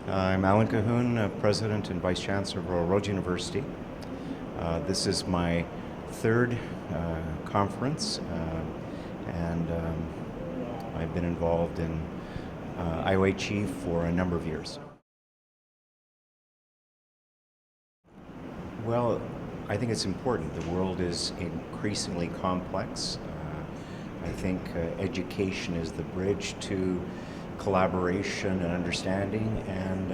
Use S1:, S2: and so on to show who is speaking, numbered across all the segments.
S1: I'm Allan Cahoon, President and Vice-Chancellor of RRU University. This is my third conference, and I've been involved in IOHE for a number of years. Well, I think it's important. The world is increasingly complex. I think education is the bridge to collaboration and understanding, and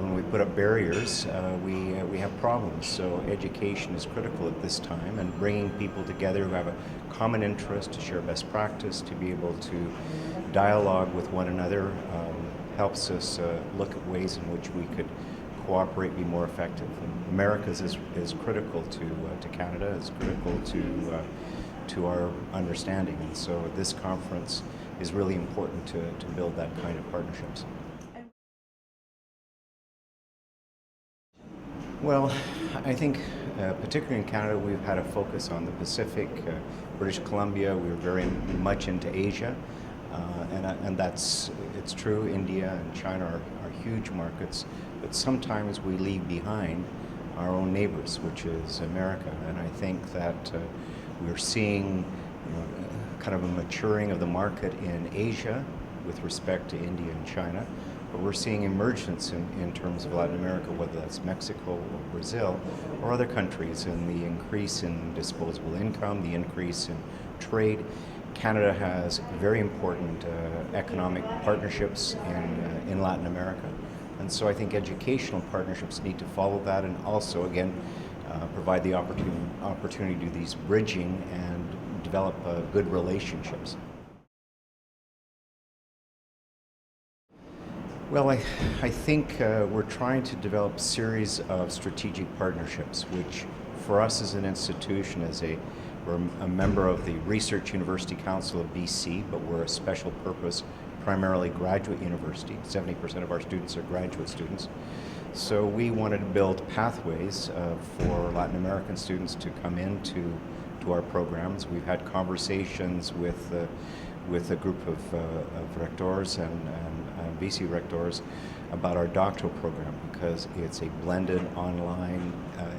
S1: when we put up barriers, we have problems. So education is critical at this time, and bringing people together who have a common interest to share best practice, to be able to dialogue with one another, helps us look at ways in which we could cooperate, be more effective. And America's is critical to Canada. It's critical to our understanding, and so this conference is really important to build that kind of partnerships. Well, I think particularly in Canada we've had a focus on the Pacific, British Columbia. We're very much into Asia, and it's true. India and China are huge markets, but sometimes we leave behind our own neighbors, which is America. And I think that we're seeing kind of a maturing of the market in Asia with respect to India and China, but we're seeing emergence in terms of Latin America, whether that's Mexico or Brazil or other countries, and the increase in disposable income, the increase in trade. Canada has very important economic partnerships in Latin America, and so I think educational partnerships need to follow that, and also, again, provide the opportunity to do these bridging and develop good relationships. Well, I think we're trying to develop a series of strategic partnerships, which for us as an institution, we're a member of the Research University Council of BC, but we're a special purpose, primarily graduate university. 70% of our students are graduate students. So we wanted to build pathways for Latin American students to come into our programs. We've had conversations with a group of rectors and BC rectors about our doctoral program, because it's a blended online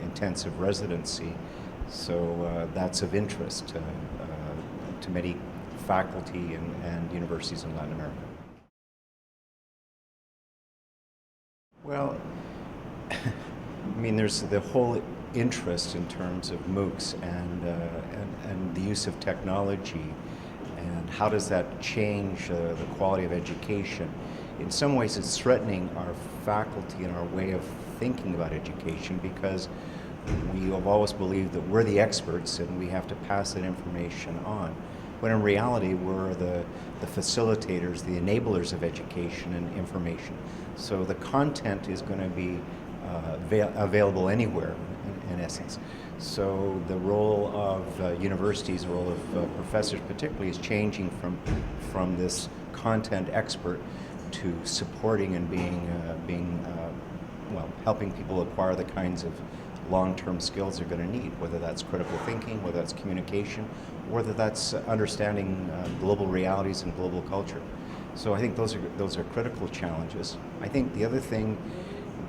S1: intensive residency. So that's of interest to many faculty and universities in Latin America. Well, I mean, there's the whole interest in terms of MOOCs and the use of technology, and how does that change the quality of education. In some ways it's threatening our faculty and our way of thinking about education, because we have always believed that we're the experts and we have to pass that information on, when in reality we're the facilitators, the enablers of education and information. So the content is going to be available anywhere in essence. So the role of universities, the role of professors particularly, is changing from this content expert to supporting and helping people acquire the kinds of long-term skills they're going to need, whether that's critical thinking, whether that's communication, whether that's understanding global realities and global culture. So I think those are critical challenges. I think the other thing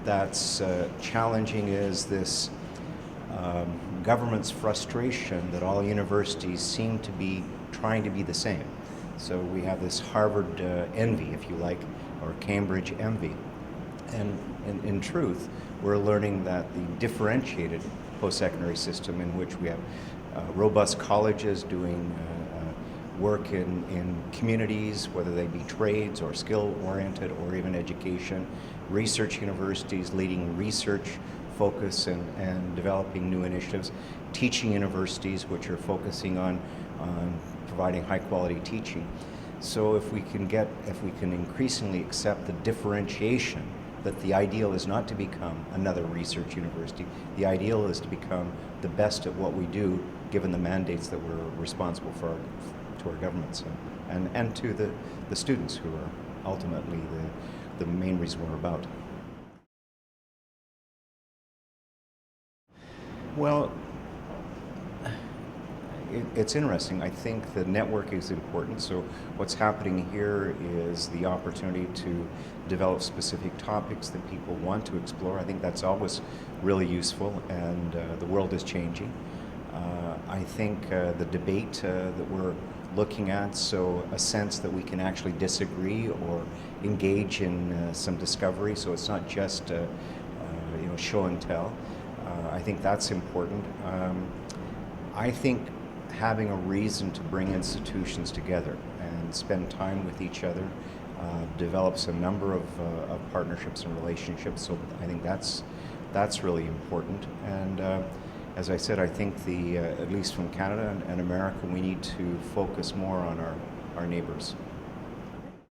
S1: that's challenging is this government's frustration that all universities seem to be trying to be the same. So we have this Harvard envy, if you like, or Cambridge envy. And in truth, we're learning that the differentiated post-secondary system, in which we have robust colleges doing work in communities, whether they be trades or skill-oriented or even education, research universities leading research focus and developing new initiatives, teaching universities which are focusing on providing high-quality teaching. So if we can increasingly accept the differentiation, that the ideal is not to become another research university. The ideal is to become the best at what we do, given the mandates that we're responsible for to our governments and to the students, who are ultimately the main reason we're about. Well, it's interesting. I think the network is important. So what's happening here is the opportunity to develop specific topics that people want to explore. I think that's always really useful, and the world is changing. I think the debate that we're looking at, so a sense that we can actually disagree or engage in some discovery, so it's not just show and tell. I think that's important. I think having a reason to bring institutions together and spend time with each other develops a number of partnerships and relationships, so I think that's really important. And as I said, I think at least from Canada and America, we need to focus more on our neighbors.